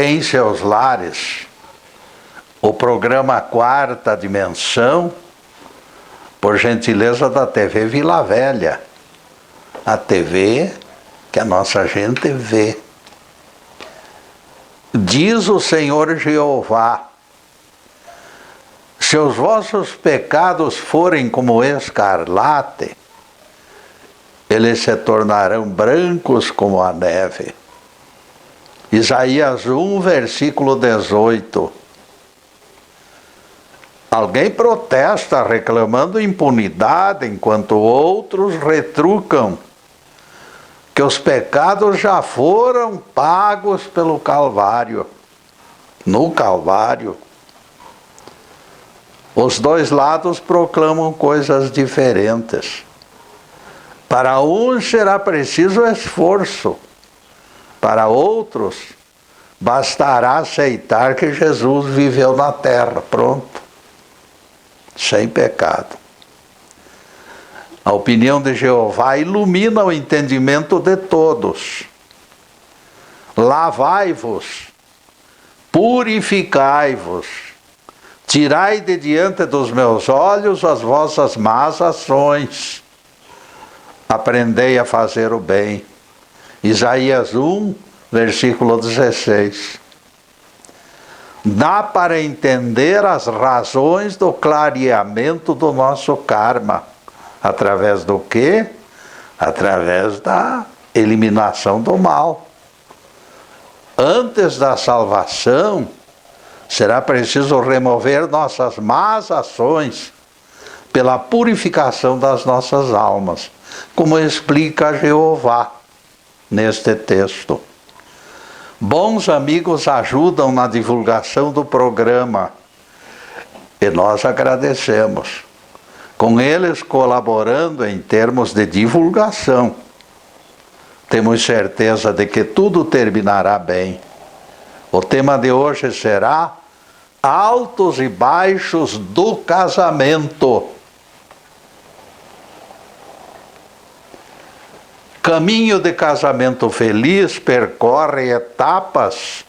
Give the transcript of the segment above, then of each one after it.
em seus lares o programa Quarta Dimensão, por gentileza da TV Vila Velha, a TV que a nossa gente vê. Diz o Senhor Jeová: se os vossos pecados forem como escarlate, eles se tornarão brancos como a neve. Isaías 1, versículo 18. Alguém protesta reclamando impunidade, enquanto outros retrucam que os pecados já foram pagos pelo Calvário. No Calvário. Os dois lados proclamam coisas diferentes. Para uns será preciso esforço, para outros bastará aceitar que Jesus viveu na terra, pronto, sem pecado. A opinião de Jeová ilumina o entendimento de todos. Lavai-vos, purificai-vos, tirai de diante dos meus olhos as vossas más ações. Aprendei a fazer o bem. Isaías 1, versículo 16. Dá para entender as razões do clareamento do nosso karma. Através do quê? Através da eliminação do mal. Antes da salvação, será preciso remover nossas más ações pela purificação das nossas almas, como explica Jeová neste texto. Bons amigos ajudam na divulgação do programa e nós agradecemos. Com eles colaborando em termos de divulgação, temos certeza de que tudo terminará bem. O tema de hoje será altos e baixos do casamento. Caminho de casamento feliz percorre etapas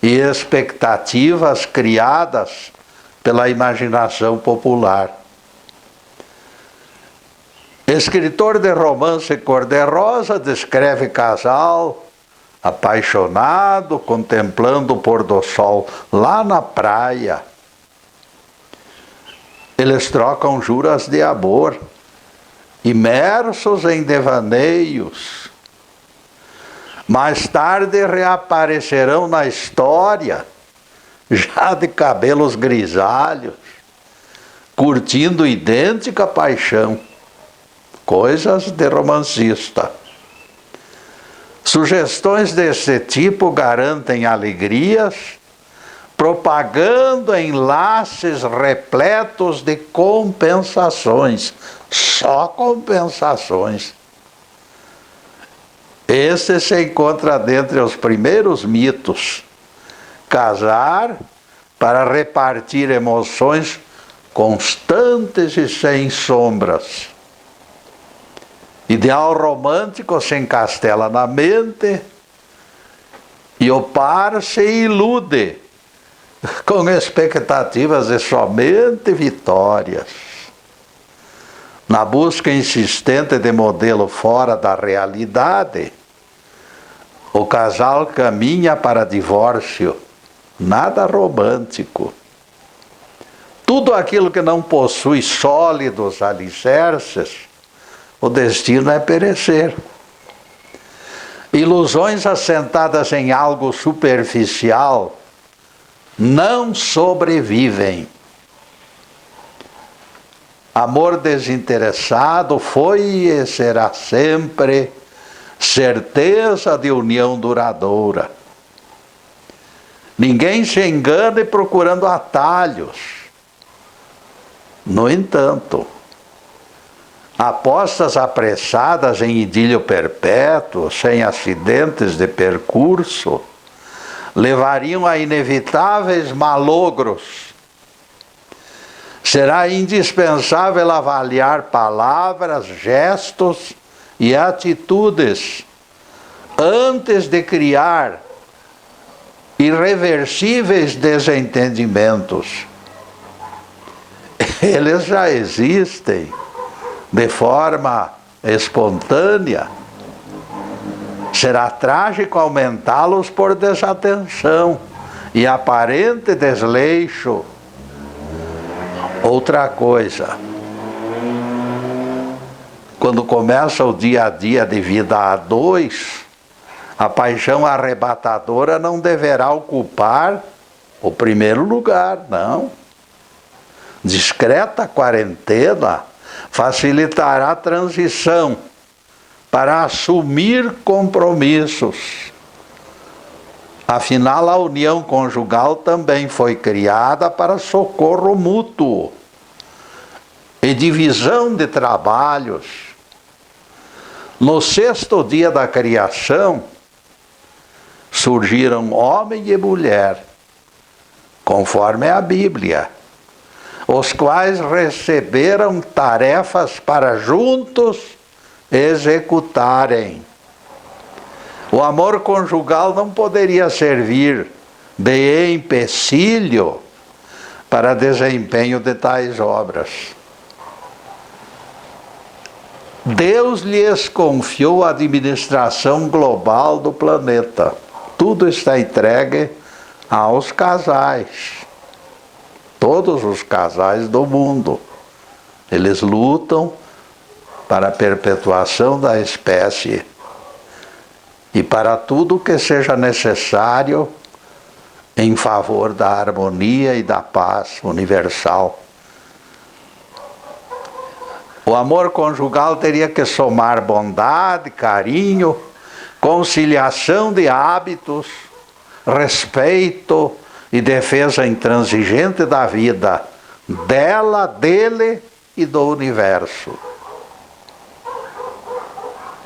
e expectativas criadas pela imaginação popular. Escritor de romance cor-de-rosa descreve casal apaixonado, contemplando o pôr do sol lá na praia. Eles trocam juras de amor, imersos em devaneios. Mais tarde reaparecerão na história, já de cabelos grisalhos, curtindo idêntica paixão. Coisas de romancista. Sugestões desse tipo garantem alegrias, propagando enlaces repletos de compensações. Só compensações. Esse se encontra dentre os primeiros mitos. Casar para repartir emoções constantes e sem sombras. Ideal romântico se encastela na mente e o par se ilude com expectativas de somente vitórias. Na busca insistente de modelo fora da realidade, o casal caminha para divórcio. Nada romântico. Tudo aquilo que não possui sólidos alicerces, o destino é perecer. Ilusões assentadas em algo superficial não sobrevivem. Amor desinteressado foi e será sempre certeza de união duradoura. Ninguém se engane procurando atalhos. No entanto, apostas apressadas em idílio perpétuo, sem acidentes de percurso, levariam a inevitáveis malogros. Será indispensável avaliar palavras, gestos e atitudes antes de criar irreversíveis desentendimentos. Eles já existem de forma espontânea. Será trágico aumentá-los por desatenção e aparente desleixo. Outra coisa, quando começa o dia a dia de vida a dois, a paixão arrebatadora não deverá ocupar o primeiro lugar, não. Discreta quarentena facilitará a transição para assumir compromissos. Afinal, a união conjugal também foi criada para socorro mútuo e divisão de trabalhos. No sexto dia da criação, surgiram homem e mulher, conforme a Bíblia, os quais receberam tarefas para juntos executarem. O amor conjugal não poderia servir de empecilho para desempenho de tais obras. Deus lhes confiou a administração global do planeta. Tudo está entregue aos casais. Todos os casais do mundo. Eles lutam para a perpetuação da espécie e para tudo que seja necessário em favor da harmonia e da paz universal. O amor conjugal teria que somar bondade, carinho, conciliação de hábitos, respeito e defesa intransigente da vida, dela, dele e do universo.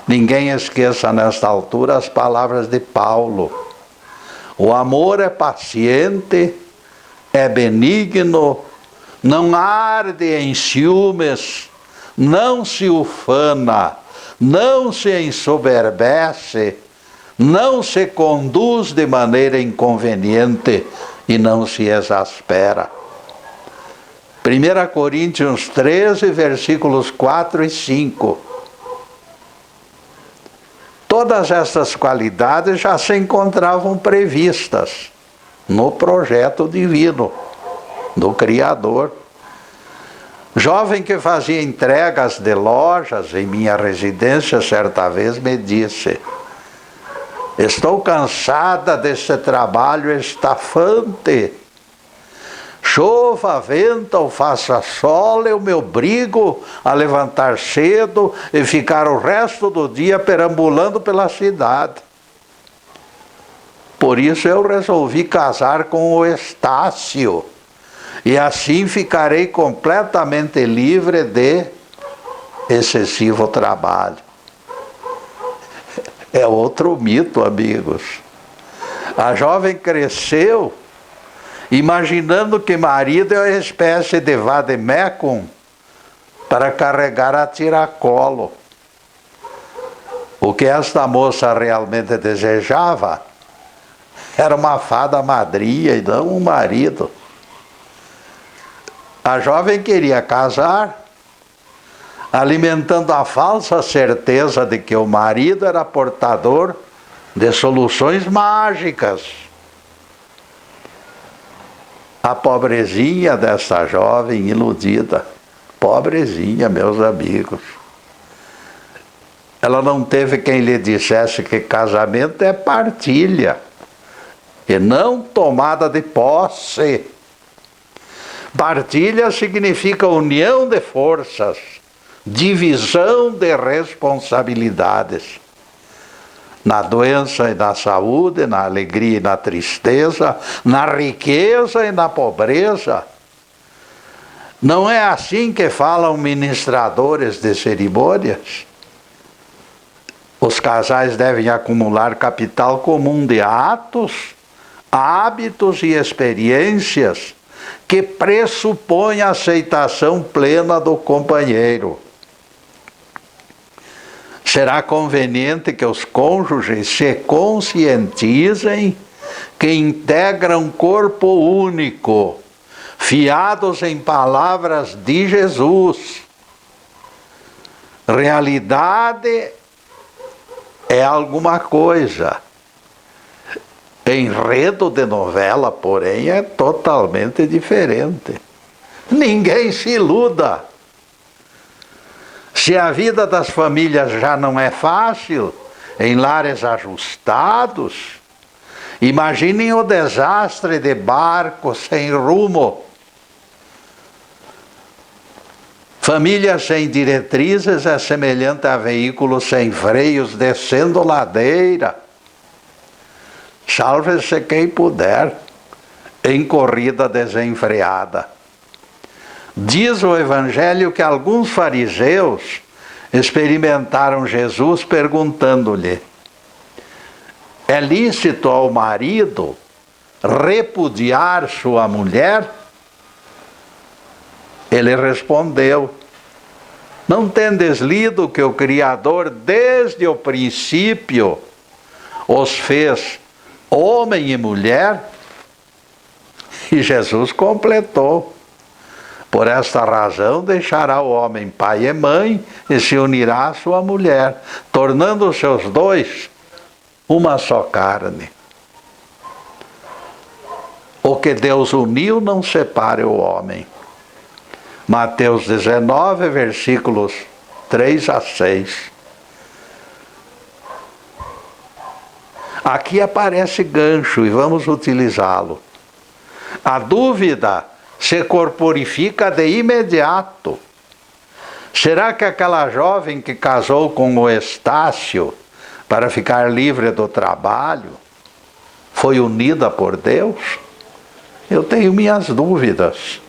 Ninguém esqueça nesta altura as palavras de Paulo. O amor é paciente, é benigno, não arde em ciúmes, não se ufana, não se ensoberbece, não se conduz de maneira inconveniente e não se exaspera. 1 Coríntios 13, versículos 4 e 5. Todas essas qualidades já se encontravam previstas no projeto divino do Criador. Jovem que fazia entregas de lojas em minha residência certa vez me disse: estou cansada desse trabalho estafante. Chova, venta ou faça sol, eu me obrigo a levantar cedo e ficar o resto do dia perambulando pela cidade. Por isso eu resolvi casar com o Estácio, e assim ficarei completamente livre de excessivo trabalho. É outro mito, amigos. A jovem cresceu imaginando que marido é uma espécie de vademecum para carregar a tiracolo. O que esta moça realmente desejava era uma fada madrinha e não um marido. A jovem queria casar, alimentando a falsa certeza de que o marido era portador de soluções mágicas. A pobrezinha dessa jovem iludida, pobrezinha, meus amigos, ela não teve quem lhe dissesse que casamento é partilha e não tomada de posse. Partilha significa união de forças, divisão de responsabilidades. Na doença e na saúde, na alegria e na tristeza, na riqueza e na pobreza. Não é assim que falam ministradores de cerimônias? Os casais devem acumular capital comum de atos, hábitos e experiências que pressupõem a aceitação plena do companheiro. Será conveniente que os cônjuges se conscientizem que integram um corpo único, fiados em palavras de Jesus. Realidade é alguma coisa. Enredo de novela, porém, é totalmente diferente. Ninguém se iluda. Se a vida das famílias já não é fácil, em lares ajustados, imaginem o desastre de barcos sem rumo. Família sem diretrizes é semelhante a veículos sem freios descendo ladeira. Salve-se quem puder, em corrida desenfreada. Diz o Evangelho que alguns fariseus experimentaram Jesus perguntando-lhe: é lícito ao marido repudiar sua mulher? Ele respondeu: não tendes lido que o Criador desde o princípio os fez homem e mulher? E Jesus completou: por esta razão deixará o homem pai e mãe e se unirá à sua mulher, tornando os seus dois uma só carne. O que Deus uniu não separe o homem. Mateus 19, versículos 3 a 6. Aqui aparece gancho e vamos utilizá-lo. A dúvida se corporifica de imediato. Será que aquela jovem que casou com o Estácio para ficar livre do trabalho foi unida por Deus? Eu tenho minhas dúvidas.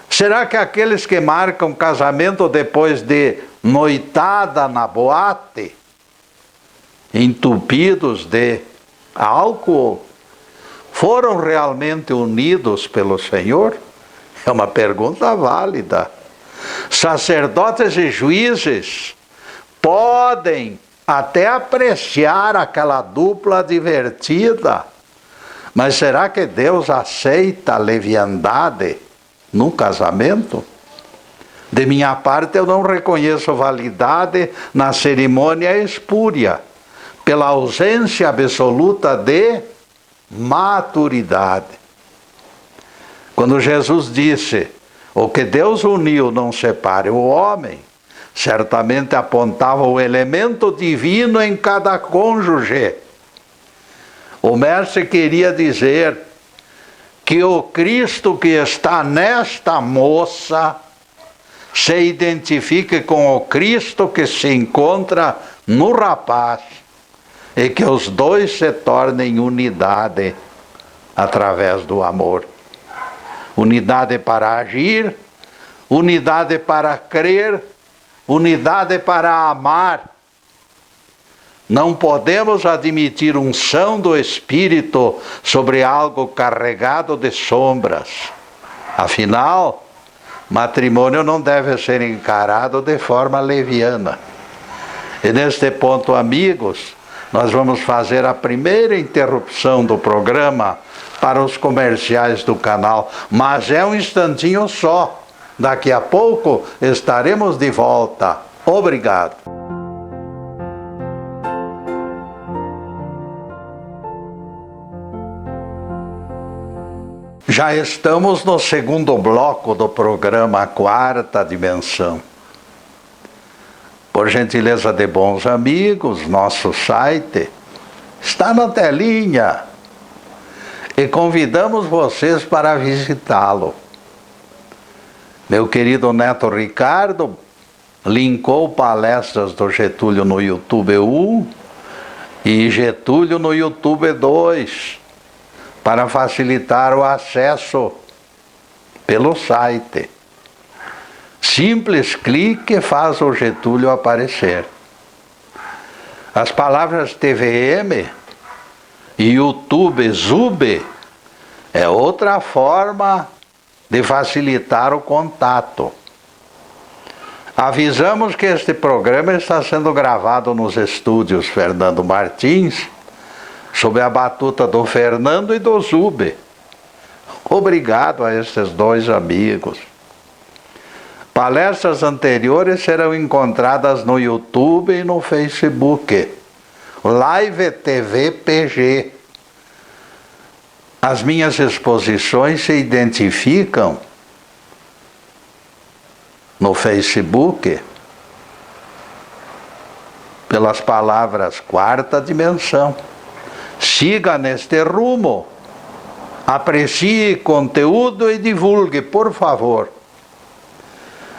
Será que aqueles que marcam casamento depois de noitada na boate, entupidos de álcool, foram realmente unidos pelo Senhor? É uma pergunta válida. Sacerdotes e juízes podem até apreciar aquela dupla divertida, mas será que Deus aceita a leviandade no casamento? De minha parte, eu não reconheço validade na cerimônia espúria, pela ausência absoluta de maturidade. Quando Jesus disse: o que Deus uniu não separe o homem, certamente apontava o elemento divino em cada cônjuge. O mestre queria dizer que o Cristo que está nesta moça se identifique com o Cristo que se encontra no rapaz, e que os dois se tornem unidade através do amor. Unidade para agir, unidade para crer, unidade para amar. Não podemos admitir unção do Espírito sobre algo carregado de sombras. Afinal, matrimônio não deve ser encarado de forma leviana. E neste ponto, amigos, nós vamos fazer a primeira interrupção do programa para os comerciais do canal, mas é um instantinho só. Daqui a pouco estaremos de volta. Obrigado. Já estamos no segundo bloco do programa Quarta Dimensão. Por gentileza de bons amigos, nosso site está na telinha e convidamos vocês para visitá-lo. Meu querido neto Ricardo linkou palestras do Getúlio no YouTube 1 e Getúlio no YouTube 2 para facilitar o acesso pelo site. Simples clique faz o Getúlio aparecer. As palavras TVM e YouTube Zube é outra forma de facilitar o contato. Avisamos que este programa está sendo gravado nos estúdios Fernando Martins, sob a batuta do Fernando e do Zube. Obrigado a esses dois amigos. Palestras anteriores serão encontradas no YouTube e no Facebook. Live TV PG. As minhas exposições se identificam no Facebook pelas palavras quarta dimensão. Siga neste rumo, aprecie conteúdo e divulgue, por favor.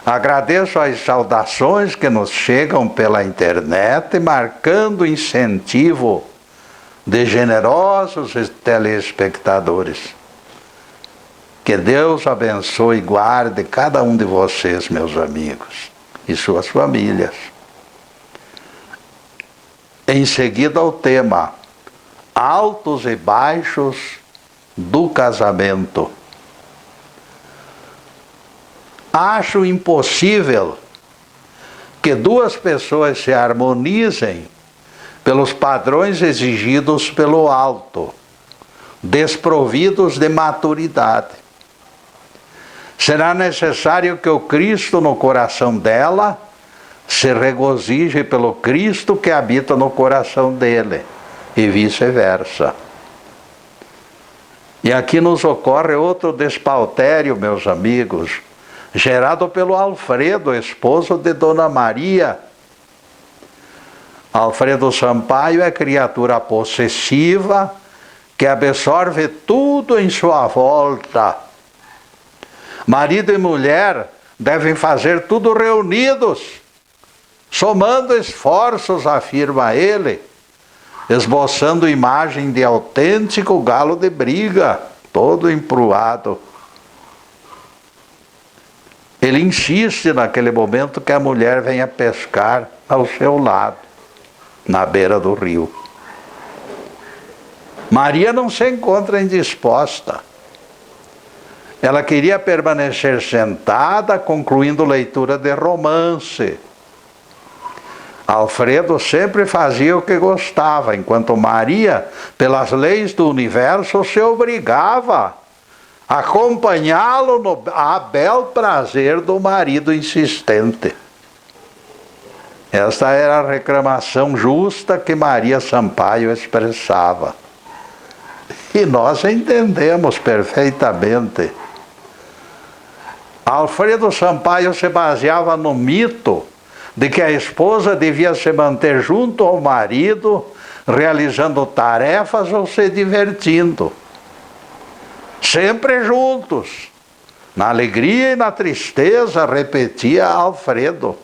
Agradeço as saudações que nos chegam pela internet, marcando incentivo de generosos telespectadores. Que Deus abençoe e guarde cada um de vocês, meus amigos, e suas famílias. Em seguida, o tema: altos e baixos do casamento. Acho impossível que duas pessoas se harmonizem pelos padrões exigidos pelo alto, desprovidos de maturidade. Será necessário que o Cristo no coração dela se regozije pelo Cristo que habita no coração dele, e vice-versa. E aqui nos ocorre outro despautério, meus amigos, gerado pelo Alfredo, esposo de Dona Maria. Alfredo Sampaio é criatura possessiva que absorve tudo em sua volta. Marido e mulher devem fazer tudo reunidos, somando esforços, afirma ele, esboçando imagem de autêntico galo de briga, todo empruado. Ele insiste naquele momento que a mulher venha pescar ao seu lado, na beira do rio. Maria não se encontra indisposta. Ela queria permanecer sentada, concluindo leitura de romance. Alfredo sempre fazia o que gostava, enquanto Maria, pelas leis do universo, se obrigava a acompanhá-lo no bel prazer do marido insistente. Esta era a reclamação justa que Maria Sampaio expressava. E nós entendemos perfeitamente. Alfredo Sampaio se baseava no mito de que a esposa devia se manter junto ao marido, realizando tarefas ou se divertindo. Sempre juntos. Na alegria e na tristeza, repetia Alfredo.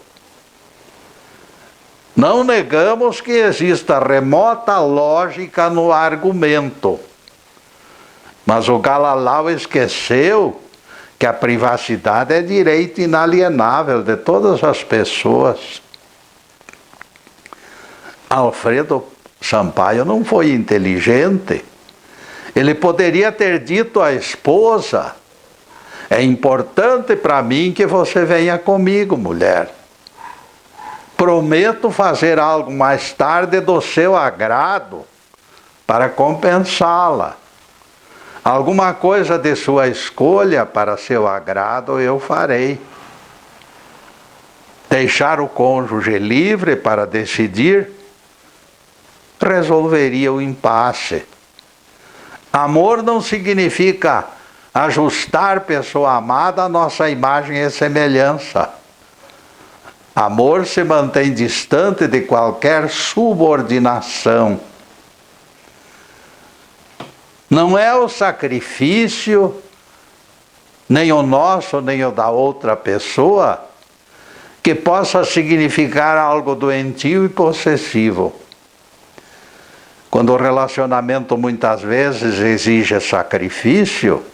Não negamos que exista remota lógica no argumento. Mas o Galalau esqueceu que a privacidade é direito inalienável de todas as pessoas. Alfredo Sampaio não foi inteligente. Ele poderia ter dito à esposa: é importante para mim que você venha comigo, mulher. Prometo fazer algo mais tarde do seu agrado para compensá-la. Alguma coisa de sua escolha para seu agrado eu farei. Deixar o cônjuge livre para decidir resolveria o impasse. Amor não significa ajustar pessoa amada à nossa imagem e semelhança. Amor se mantém distante de qualquer subordinação. Não é o sacrifício, nem o nosso, nem o da outra pessoa, que possa significar algo doentio e possessivo. Quando o relacionamento muitas vezes exige sacrifício,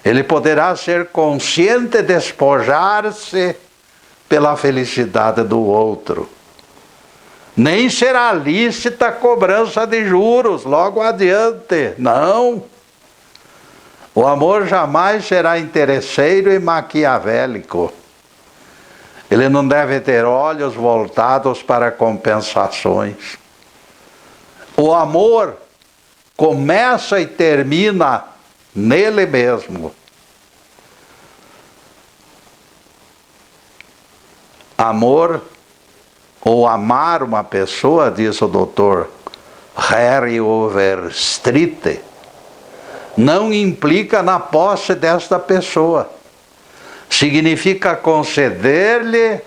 ele poderá ser consciente de despojar-se pela felicidade do outro. Nem será lícita a cobrança de juros logo adiante, não. O amor jamais será interesseiro e maquiavélico. Ele não deve ter olhos voltados para compensações. O amor começa e termina nele mesmo. Amor, ou amar uma pessoa, diz o doutor Harry Overstreet, não implica na posse desta pessoa. Significa conceder-lhe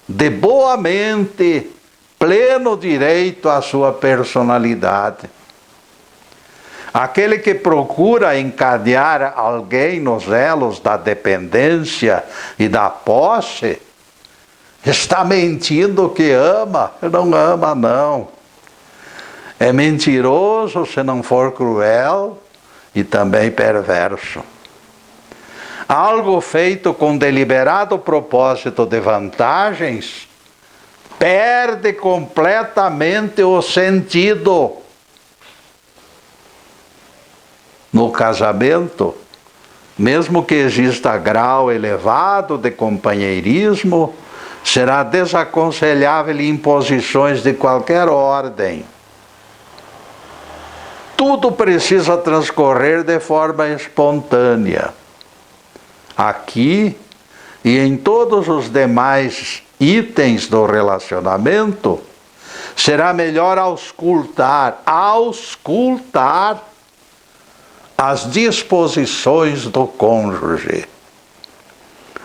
de boa mente pleno direito à sua personalidade. Aquele que procura encadear alguém nos elos da dependência e da posse, está mentindo que ama. Não ama, não. É mentiroso se não for cruel e também perverso. Algo feito com deliberado propósito de vantagens perde completamente o sentido. No casamento, mesmo que exista grau elevado de companheirismo, será desaconselhável imposições de qualquer ordem. Tudo precisa transcorrer de forma espontânea. Aqui e em todos os demais itens do relacionamento, será melhor auscultar as disposições do cônjuge.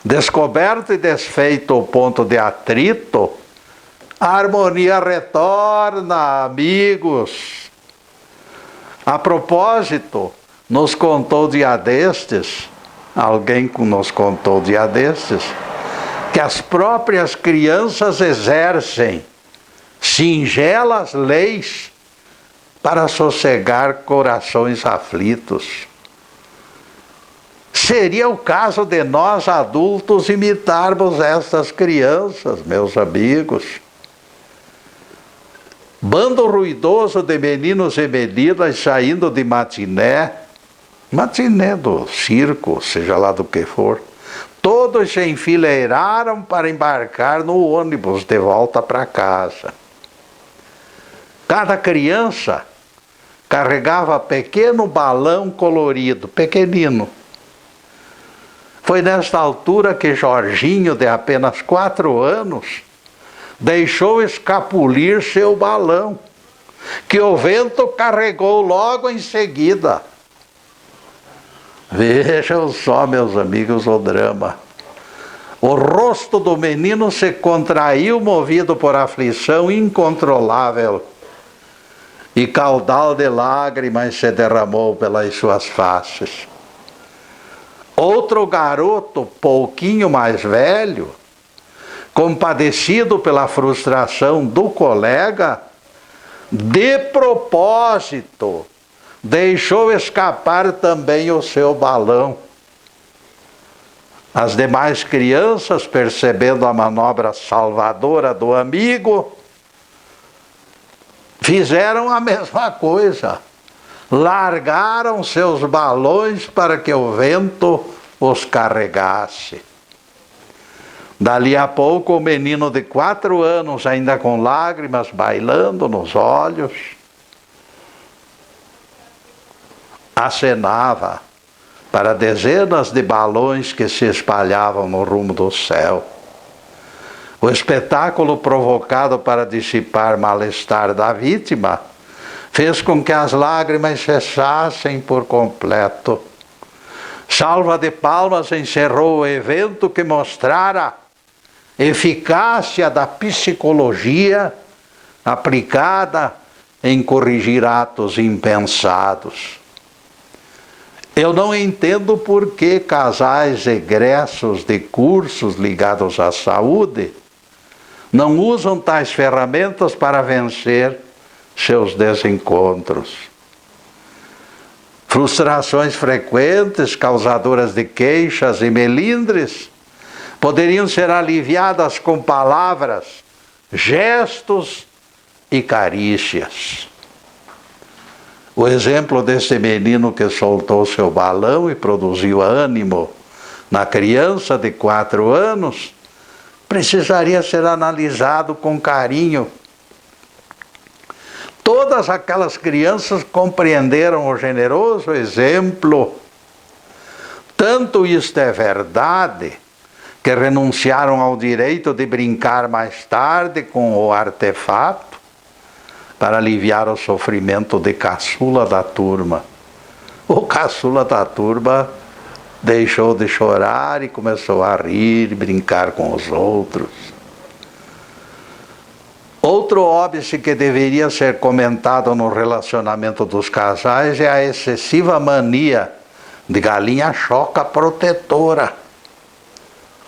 Descoberto e desfeito o ponto de atrito, a harmonia retorna, amigos. A propósito, nos contou dia destes, que as próprias crianças exercem singelas leis para sossegar corações aflitos. Seria o caso de nós adultos imitarmos estas crianças, meus amigos. Bando ruidoso de meninos e meninas saindo de matiné do circo, seja lá do que for, todos se enfileiraram para embarcar no ônibus de volta para casa. Cada criança carregava pequeno balão colorido, pequenino. Foi nesta altura que Jorginho, de apenas 4 anos, deixou escapulir seu balão, que o vento carregou logo em seguida. Vejam só, meus amigos, o drama. O rosto do menino se contraiu, movido por aflição incontrolável, e caudal de lágrimas se derramou pelas suas faces. Outro garoto, pouquinho mais velho, compadecido pela frustração do colega, de propósito, deixou escapar também o seu balão. As demais crianças, percebendo a manobra salvadora do amigo, fizeram a mesma coisa. Largaram seus balões para que o vento os carregasse. Dali a pouco, o menino de 4 anos, ainda com lágrimas bailando nos olhos, acenava para dezenas de balões que se espalhavam no rumo do céu. O espetáculo, provocado para dissipar mal-estar da vítima, fez com que as lágrimas cessassem por completo. Salva de palmas encerrou o evento, que mostrara eficácia da psicologia aplicada em corrigir atos impensados. Eu não entendo por que casais egressos de cursos ligados à saúde não usam tais ferramentas para vencer seus desencontros. Frustrações frequentes, causadoras de queixas e melindres, poderiam ser aliviadas com palavras, gestos e carícias. O exemplo desse menino que soltou seu balão e produziu ânimo na criança de 4 anos precisaria ser analisado com carinho. Todas aquelas crianças compreenderam o generoso exemplo. Tanto isto é verdade, que renunciaram ao direito de brincar mais tarde com o artefato para aliviar o sofrimento de caçula da turma. O caçula da turma deixou de chorar e começou a rir, brincar com os outros. Outro óbice que deveria ser comentado no relacionamento dos casais é a excessiva mania de galinha choca protetora.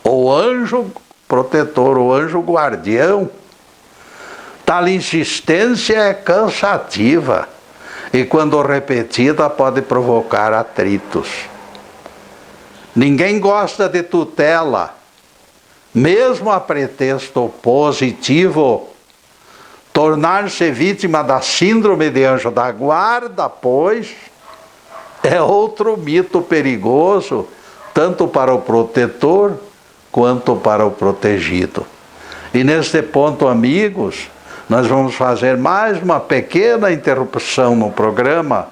O anjo protetor, o anjo guardião. Tal insistência é cansativa e, quando repetida, pode provocar atritos. Ninguém gosta de tutela, mesmo a pretexto positivo. Tornar-se vítima da síndrome de anjo da guarda, pois, é outro mito perigoso, tanto para o protetor quanto para o protegido. E neste ponto, amigos, nós vamos fazer mais uma pequena interrupção no programa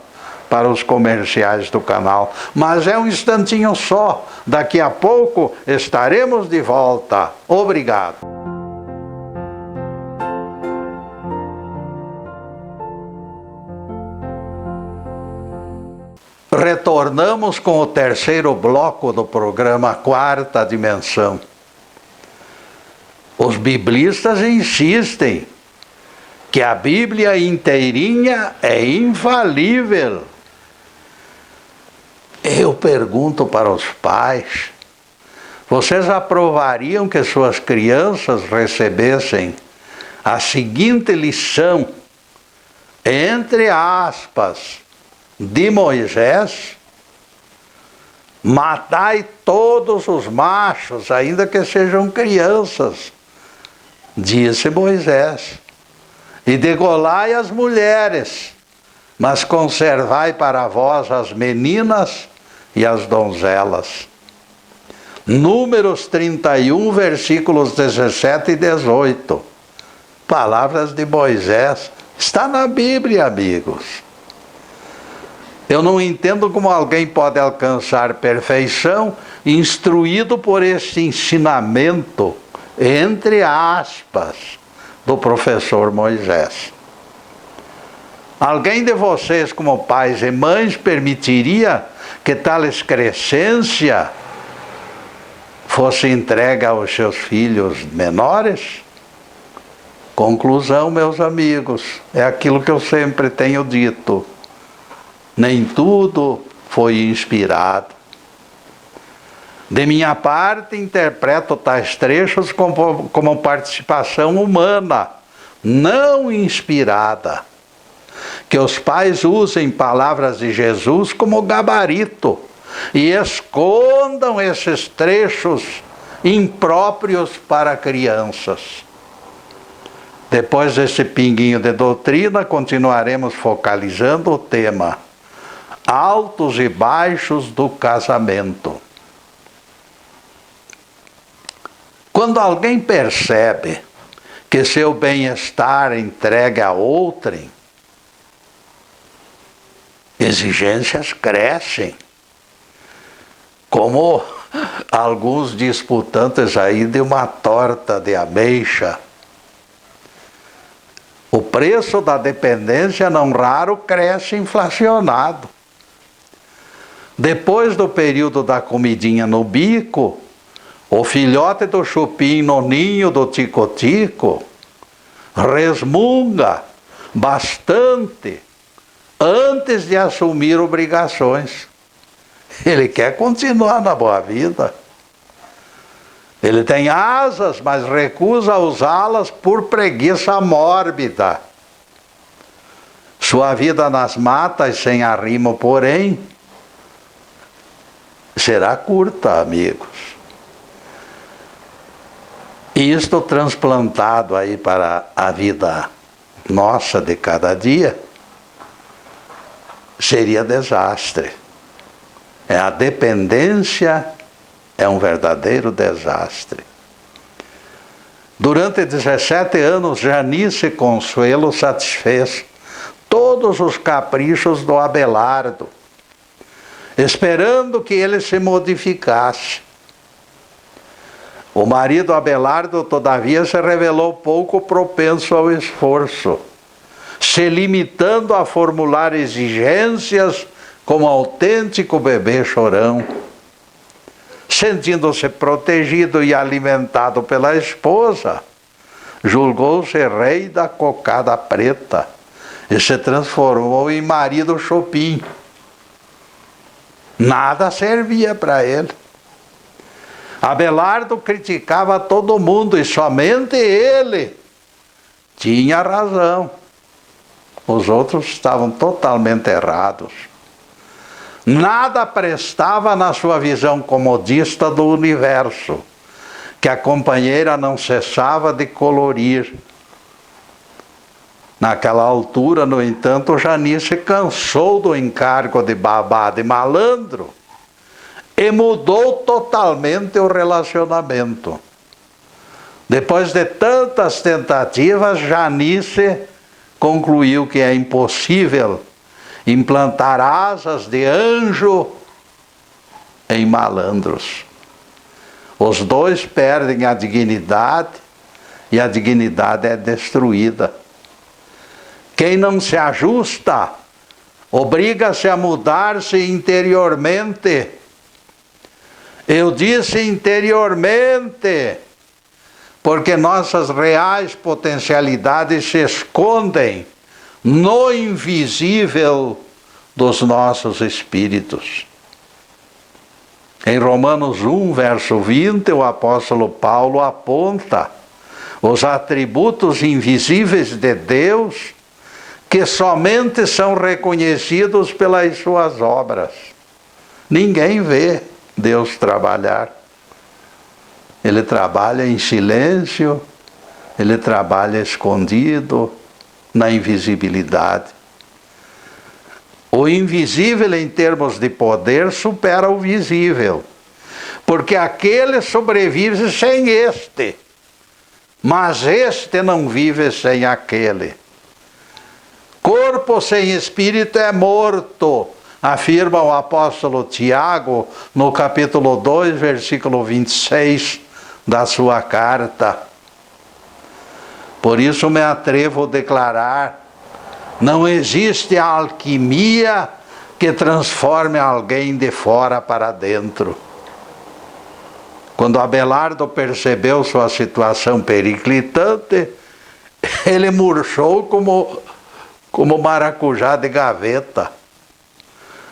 para os comerciais do canal. Mas é um instantinho só. Daqui a pouco estaremos de volta. Obrigado. Retornamos com o terceiro bloco do programa Quarta Dimensão. Os biblistas insistem que a Bíblia inteirinha é infalível. Eu pergunto para os pais: vocês aprovariam que suas crianças recebessem a seguinte lição, entre aspas, de Moisés: matai todos os machos, ainda que sejam crianças, disse Moisés, e degolai as mulheres, mas conservai para vós as meninas e as donzelas. Números 31, versículos 17 e 18. Palavras de Moisés. Está na Bíblia, amigos. Eu não entendo como alguém pode alcançar perfeição instruído por esse ensinamento, entre aspas, do professor Moisés. Alguém de vocês, como pais e mães, permitiria que tal excrescência fosse entregue aos seus filhos menores? Conclusão, meus amigos, é aquilo que eu sempre tenho dito. Nem tudo foi inspirado. De minha parte, interpreto tais trechos como participação humana, não inspirada. Que os pais usem palavras de Jesus como gabarito e escondam esses trechos impróprios para crianças. Depois desse pinguinho de doutrina, continuaremos focalizando o tema altos e baixos do casamento. Quando alguém percebe que seu bem-estar entregue a outrem, exigências crescem, como alguns disputantes aí de uma torta de ameixa. O preço da dependência, não raro, cresce inflacionado. Depois do período da comidinha no bico, o filhote do chupim no ninho do tico-tico resmunga bastante antes de assumir obrigações. Ele quer continuar na boa vida. Ele tem asas, mas recusa usá-las por preguiça mórbida. Sua vida nas matas, sem arrimo, porém, será curta, amigos. E isto transplantado aí para a vida nossa de cada dia, seria desastre. A dependência é um verdadeiro desastre. Durante 17 anos, Janice Consuelo satisfez todos os caprichos do Abelardo, esperando que ele se modificasse. O marido Abelardo, todavia, se revelou pouco propenso ao esforço, se limitando a formular exigências como autêntico bebê chorão. Sentindo-se protegido e alimentado pela esposa, julgou-se rei da cocada preta e se transformou em marido chopin. Nada servia para ele. Abelardo criticava todo mundo e somente ele tinha razão. Os outros estavam totalmente errados. Nada prestava na sua visão comodista do universo, que a companheira não cessava de colorir. Naquela altura, no entanto, Janice cansou do encargo de babá de malandro e mudou totalmente o relacionamento. Depois de tantas tentativas, Janice concluiu que é impossível implantar asas de anjo em malandros. Os dois perdem a dignidade e a dignidade é destruída. Quem não se ajusta, obriga-se a mudar-se interiormente. Eu disse interiormente, porque nossas reais potencialidades se escondem no invisível dos nossos espíritos. Em Romanos 1, verso 20, o apóstolo Paulo aponta os atributos invisíveis de Deus que somente são reconhecidos pelas suas obras. Ninguém vê Deus trabalhar. Ele trabalha em silêncio, ele trabalha escondido, na invisibilidade. O invisível, em termos de poder, supera o visível, porque aquele sobrevive sem este, mas este não vive sem aquele. Corpo sem espírito é morto, afirma o apóstolo Tiago no capítulo 2, versículo 26 da sua carta. Por isso me atrevo a declarar: não existe alquimia que transforme alguém de fora para dentro. Quando Abelardo percebeu sua situação periclitante, ele murchou como maracujá de gaveta.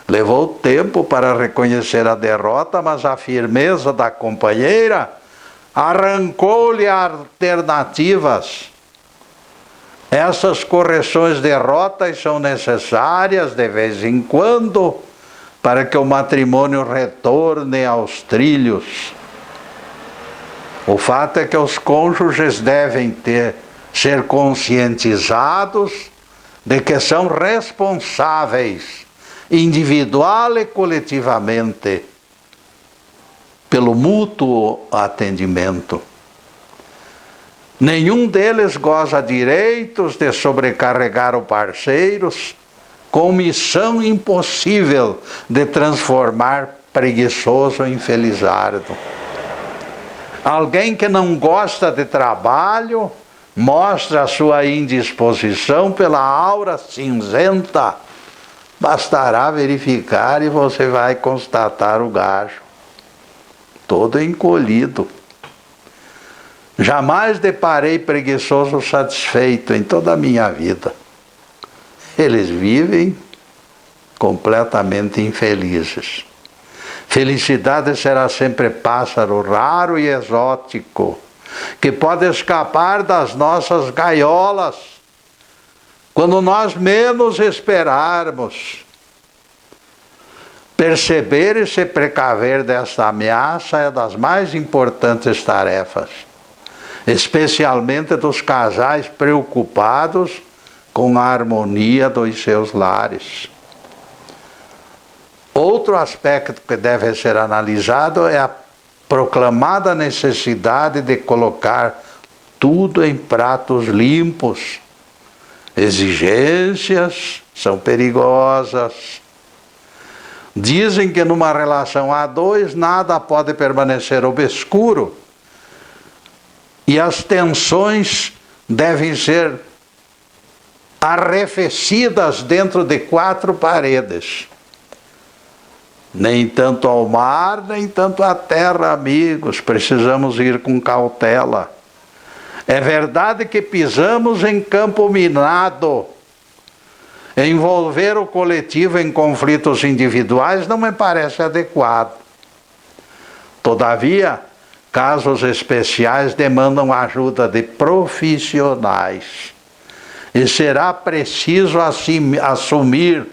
Levou tempo para reconhecer a derrota, mas a firmeza da companheira arrancou-lhe alternativas. Essas correções de rotas são necessárias de vez em quando para que o matrimônio retorne aos trilhos. O fato é que os cônjuges devem ser conscientizados de que são responsáveis, individual e coletivamente, pelo mútuo atendimento. Nenhum deles goza direitos de sobrecarregar o parceiro com missão impossível de transformar preguiçoso em felizardo. Alguém que não gosta de trabalho mostra a sua indisposição pela aura cinzenta. Bastará verificar e você vai constatar o gajo todo encolhido. Jamais deparei preguiçoso satisfeito em toda a minha vida. Eles vivem completamente infelizes. Felicidade será sempre pássaro raro e exótico, que pode escapar das nossas gaiolas quando nós menos esperarmos. Perceber e se precaver desta ameaça é das mais importantes tarefas, especialmente dos casais preocupados com a harmonia dos seus lares. Outro aspecto que deve ser analisado é a proclamada necessidade de colocar tudo em pratos limpos exigências são perigosas. Dizem que numa relação a dois nada pode permanecer obscuro e as tensões devem ser arrefecidas dentro de 4 paredes. Nem tanto ao mar, nem tanto à terra, amigos. Precisamos ir com cautela. É verdade que pisamos em campo minado. Envolver o coletivo em conflitos individuais não me parece adequado. Todavia, casos especiais demandam a ajuda de profissionais. E será preciso assumir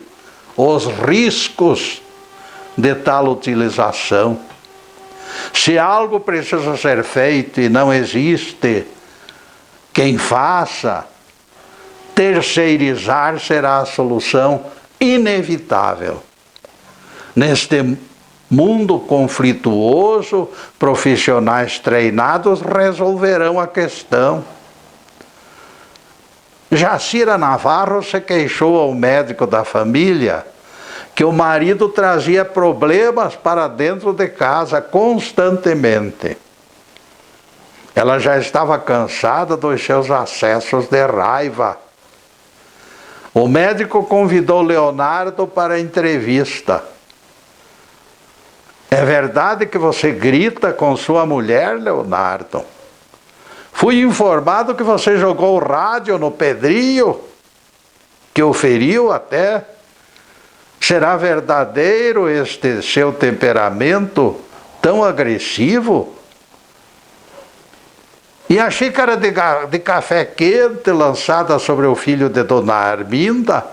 os riscos de tal utilização. Se algo precisa ser feito e não existe quem faça, terceirizar será a solução inevitável. Neste mundo conflituoso, profissionais treinados resolverão a questão. Jacira Navarro se queixou ao médico da família que o marido trazia problemas para dentro de casa constantemente. Ela já estava cansada dos seus acessos de raiva. O médico convidou Leonardo para a entrevista. É verdade que você grita com sua mulher, Leonardo? Fui informado que você jogou o rádio no Pedrinho, que o feriu até. Será verdadeiro este seu temperamento tão agressivo? E a xícara de café quente lançada sobre o filho de Dona Arminda?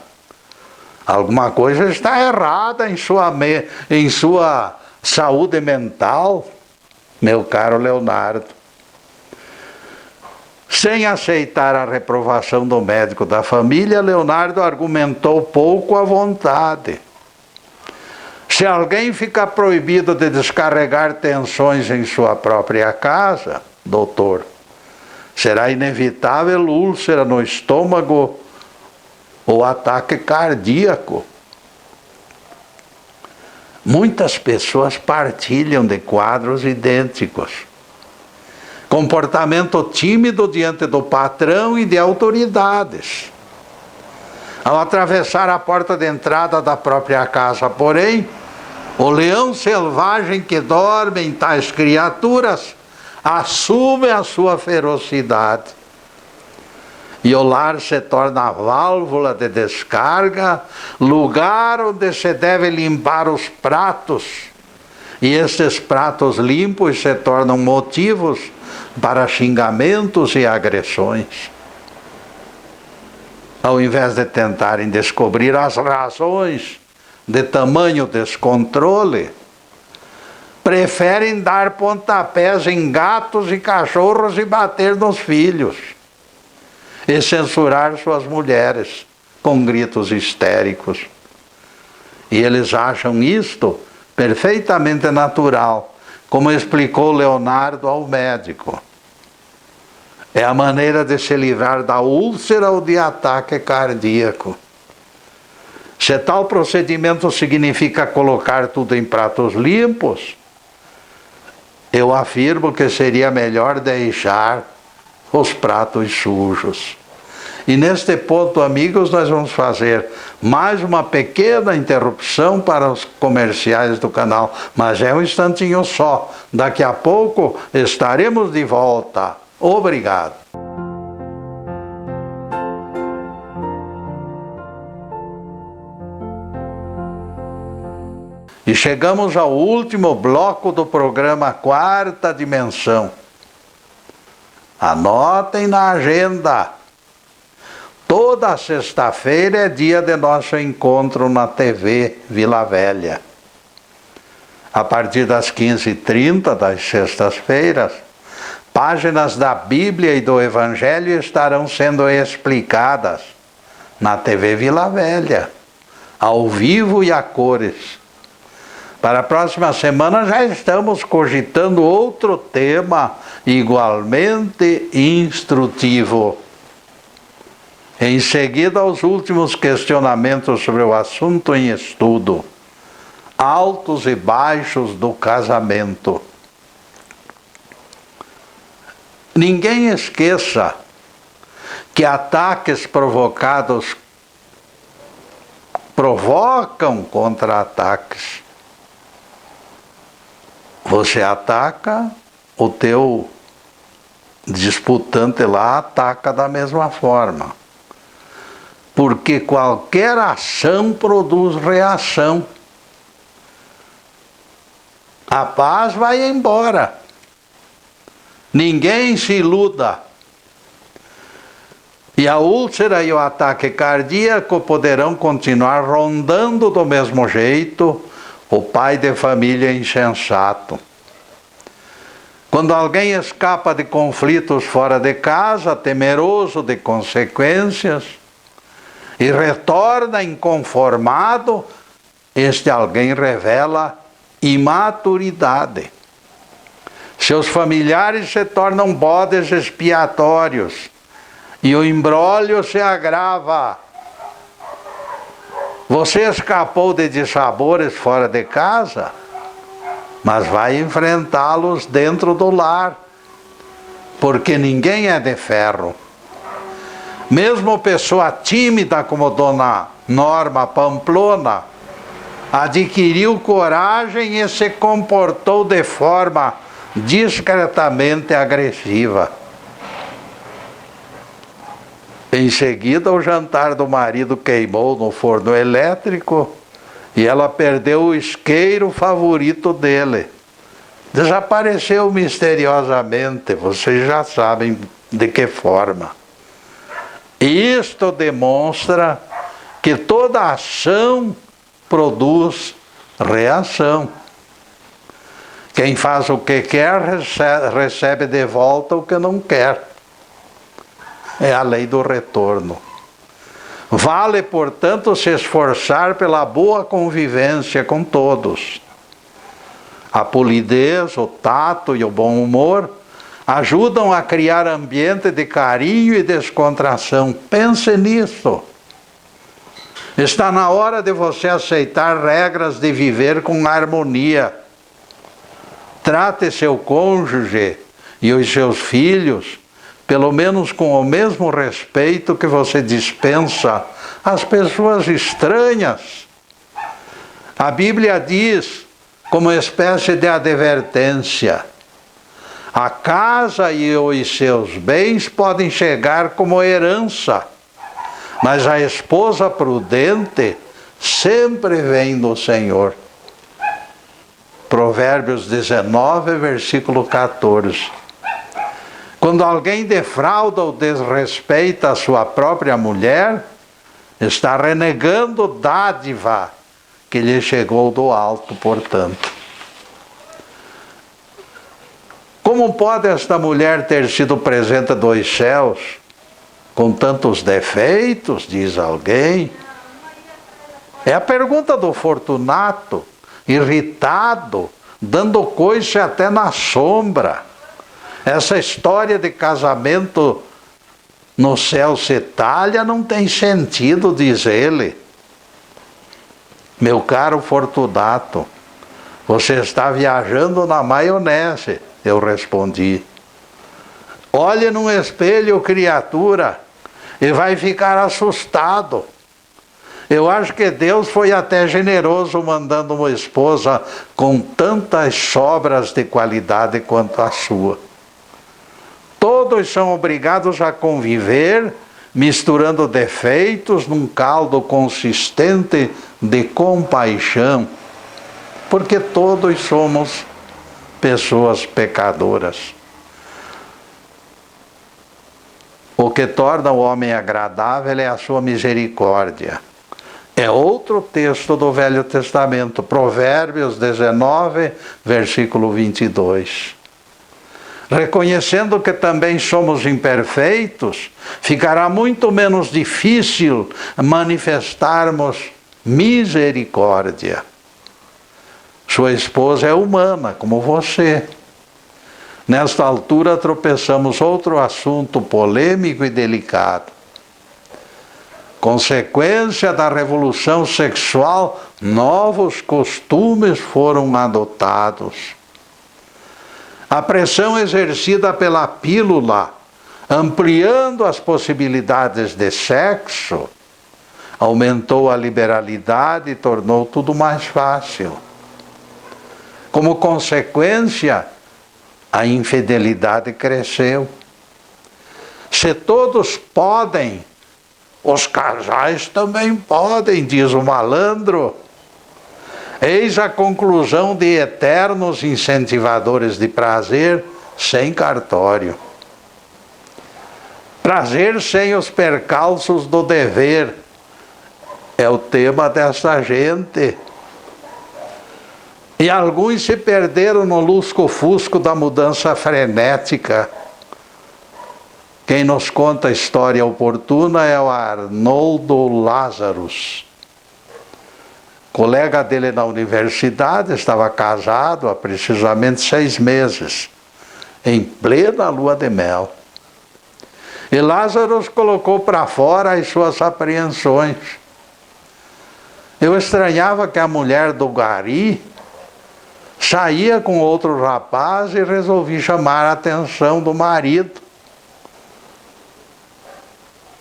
Alguma coisa está errada em sua saúde mental, meu caro Leonardo. Sem aceitar a reprovação do médico da família, Leonardo argumentou pouco à vontade. Se alguém fica proibido de descarregar tensões em sua própria casa, doutor, será inevitável úlcera no estômago ou ataque cardíaco. Muitas pessoas partilham de quadros idênticos. Comportamento tímido diante do patrão e de autoridades. Ao atravessar a porta de entrada da própria casa, porém, o leão selvagem que dorme em tais criaturas assume a sua ferocidade. E o lar se torna a válvula de descarga, lugar onde se deve limpar os pratos. E esses pratos limpos se tornam motivos para xingamentos e agressões. Ao invés de tentarem descobrir as razões de tamanho descontrole, preferem dar pontapés em gatos e cachorros e bater nos filhos, e censurar suas mulheres com gritos histéricos. E eles acham isto perfeitamente natural, como explicou Leonardo ao médico. É a maneira de se livrar da úlcera ou de ataque cardíaco. Se tal procedimento significa colocar tudo em pratos limpos, eu afirmo que seria melhor deixar os pratos sujos. E neste ponto, amigos, nós vamos fazer mais uma pequena interrupção para os comerciais do canal, mas é um instantinho só. Daqui a pouco estaremos de volta. Obrigado. E chegamos ao último bloco do programa Quarta Dimensão. Anotem na agenda. Toda sexta-feira é dia de nosso encontro na TV Vila Velha. A partir das 15h30 das sextas-feiras, páginas da Bíblia e do Evangelho estarão sendo explicadas na TV Vila Velha, ao vivo e a cores. Para a próxima semana já estamos cogitando outro tema igualmente instrutivo. Em seguida, os últimos questionamentos sobre o assunto em estudo. Altos e baixos do casamento. Ninguém esqueça que ataques provocados provocam contra-ataques. Você ataca, o teu disputante lá ataca da mesma forma. Porque qualquer ação produz reação. A paz vai embora. Ninguém se iluda. E a úlcera e o ataque cardíaco poderão continuar rondando do mesmo jeito o pai de família insensato. Quando alguém escapa de conflitos fora de casa, temeroso de consequências, e retorna inconformado, este alguém revela imaturidade. Seus familiares se tornam bodes expiatórios e o imbróglio se agrava. Você escapou de dissabores fora de casa, mas vai enfrentá-los dentro do lar, porque ninguém é de ferro. Mesmo pessoa tímida como Dona Norma Pamplona, adquiriu coragem e se comportou de forma discretamente agressiva. Em seguida, o jantar do marido queimou no forno elétrico e ela perdeu o isqueiro favorito dele. Desapareceu misteriosamente, vocês já sabem de que forma. Isto demonstra que toda ação produz reação. Quem faz o que quer, recebe de volta o que não quer. É a lei do retorno. Vale, portanto, se esforçar pela boa convivência com todos. A polidez, o tato e o bom humor ajudam a criar ambiente de carinho e descontração. Pense nisso. Está na hora de você aceitar regras de viver com harmonia. Trate seu cônjuge e os seus filhos, pelo menos com o mesmo respeito que você dispensa às pessoas estranhas. A Bíblia diz, como espécie de advertência, a casa e os seus bens podem chegar como herança, mas a esposa prudente sempre vem do Senhor. Provérbios 19, versículo 14. Quando alguém defrauda ou desrespeita a sua própria mulher, está renegando dádiva que lhe chegou do alto, portanto. Como pode esta mulher ter sido presente dos céus com tantos defeitos, diz alguém? É a pergunta do Fortunato, irritado, dando coice até na sombra. Essa história de casamento no céu se talha não tem sentido, diz ele. Meu caro Fortunato, você está viajando na maionese, eu respondi. Olhe num espelho, criatura, e vai ficar assustado. Eu acho que Deus foi até generoso mandando uma esposa com tantas sobras de qualidade quanto a sua. Todos são obrigados a conviver, misturando defeitos num caldo consistente de compaixão, porque todos somos pessoas pecadoras. O que torna o homem agradável é a sua misericórdia. É outro texto do Velho Testamento, Provérbios 19, versículo 22. Reconhecendo que também somos imperfeitos, ficará muito menos difícil manifestarmos misericórdia. Sua esposa é humana, como você. Nesta altura tropeçamos outro assunto polêmico e delicado. Consequência da revolução sexual, novos costumes foram adotados. A pressão exercida pela pílula, ampliando as possibilidades de sexo, aumentou a liberalidade e tornou tudo mais fácil. Como consequência, a infidelidade cresceu. Se todos podem, os casais também podem, diz o malandro. Eis a conclusão de eternos incentivadores de prazer sem cartório. Prazer sem os percalços do dever é o tema dessa gente. E alguns se perderam no lusco-fusco da mudança frenética. Quem nos conta a história oportuna é o Arnoldo Lazarus. Colega dele na universidade, estava casado há precisamente 6 meses, em plena lua de mel. E Lazarus colocou para fora as suas apreensões. Eu estranhava que a mulher do gari saía com outro rapaz e resolvi chamar a atenção do marido.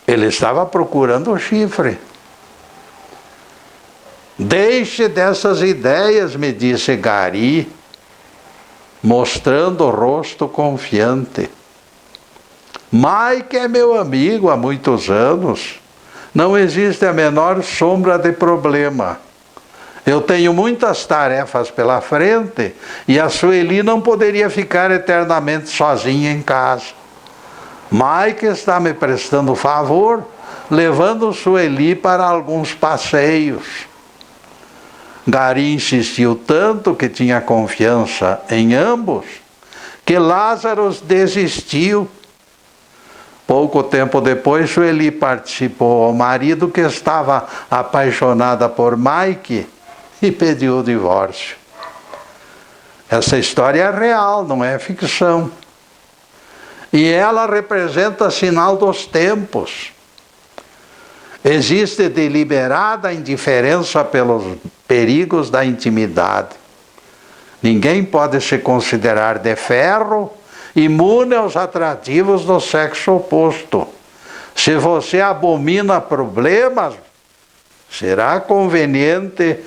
Ele estava procurando o chifre. Deixe dessas ideias, me disse Gari, mostrando o rosto confiante. Mike é meu amigo há muitos anos. Não existe a menor sombra de problema. Eu tenho muitas tarefas pela frente e a Sueli não poderia ficar eternamente sozinha em casa. Mike está me prestando favor, levando Sueli para alguns passeios. Gari insistiu tanto que tinha confiança em ambos, que Lázaro desistiu. Pouco tempo depois, Sueli participou ao marido que estava apaixonada por Mike e pediu o divórcio. Essa história é real, não é ficção. E ela representa sinal dos tempos. Existe deliberada indiferença pelos perigos da intimidade. Ninguém pode se considerar de ferro, imune aos atrativos do sexo oposto. Se você abomina problemas, será conveniente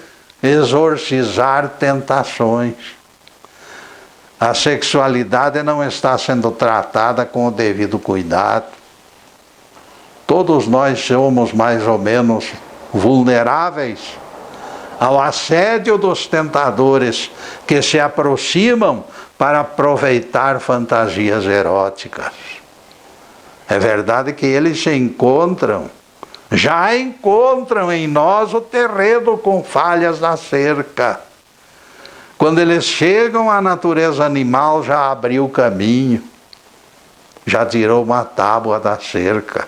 exorcizar tentações. A sexualidade não está sendo tratada com o devido cuidado. Todos nós somos mais ou menos vulneráveis ao assédio dos tentadores que se aproximam para aproveitar fantasias eróticas. É verdade que eles já encontram em nós o terreno com falhas na cerca. Quando eles chegam, a natureza animal já abriu o caminho, já tirou uma tábua da cerca.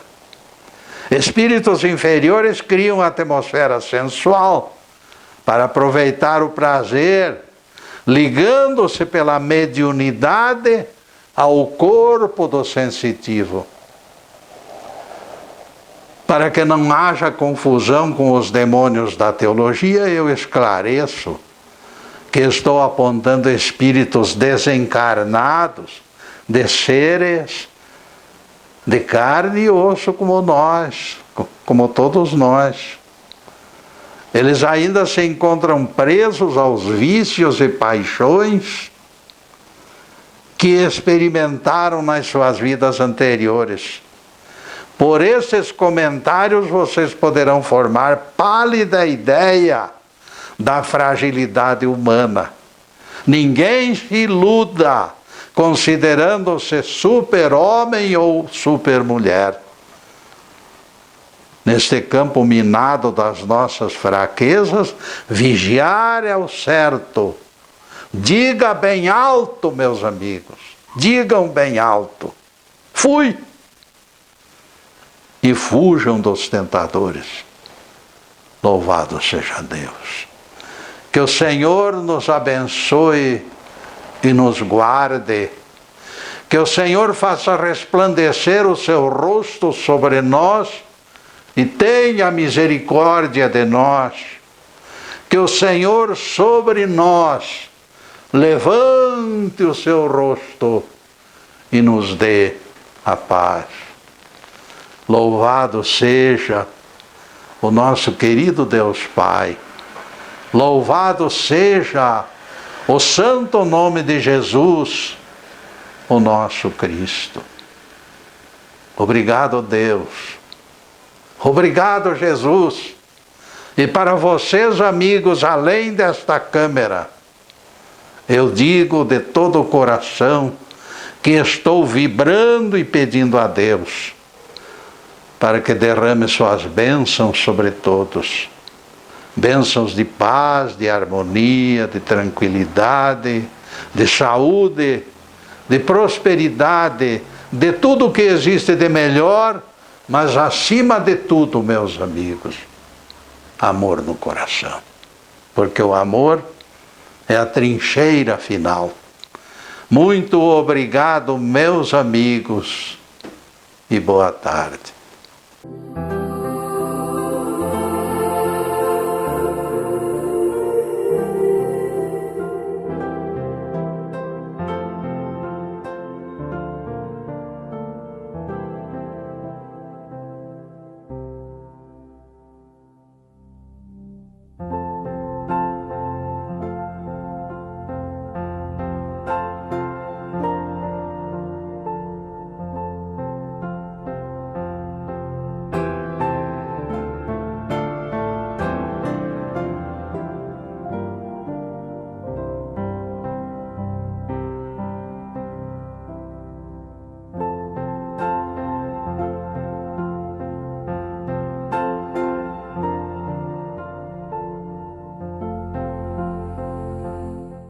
Espíritos inferiores criam a atmosfera sensual para aproveitar o prazer, ligando-se pela mediunidade ao corpo do sensitivo. Para que não haja confusão com os demônios da teologia, eu esclareço que estou apontando espíritos desencarnados, de seres de carne e osso como nós, como todos nós. Eles ainda se encontram presos aos vícios e paixões que experimentaram nas suas vidas anteriores. Por esses comentários vocês poderão formar pálida ideia da fragilidade humana. Ninguém se iluda considerando-se super-homem ou super-mulher. Neste campo minado das nossas fraquezas, vigiar é o certo. Diga bem alto, meus amigos, digam bem alto. Fui! E fujam dos tentadores. Louvado seja Deus. Que o Senhor nos abençoe e nos guarde. Que o Senhor faça resplandecer o seu rosto sobre nós e tenha misericórdia de nós. Que o Senhor sobre nós levante o seu rosto e nos dê a paz. Louvado seja o nosso querido Deus Pai. Louvado seja o santo nome de Jesus, o nosso Cristo. Obrigado, Deus. Obrigado, Jesus. E para vocês, amigos, além desta câmera, eu digo de todo o coração que estou vibrando e pedindo a Deus para que derrame suas bênçãos sobre todos. Bênçãos de paz, de harmonia, de tranquilidade, de saúde, de prosperidade, de tudo que existe de melhor, mas acima de tudo, meus amigos, amor no coração. Porque o amor é a trincheira final. Muito obrigado, meus amigos, e boa tarde.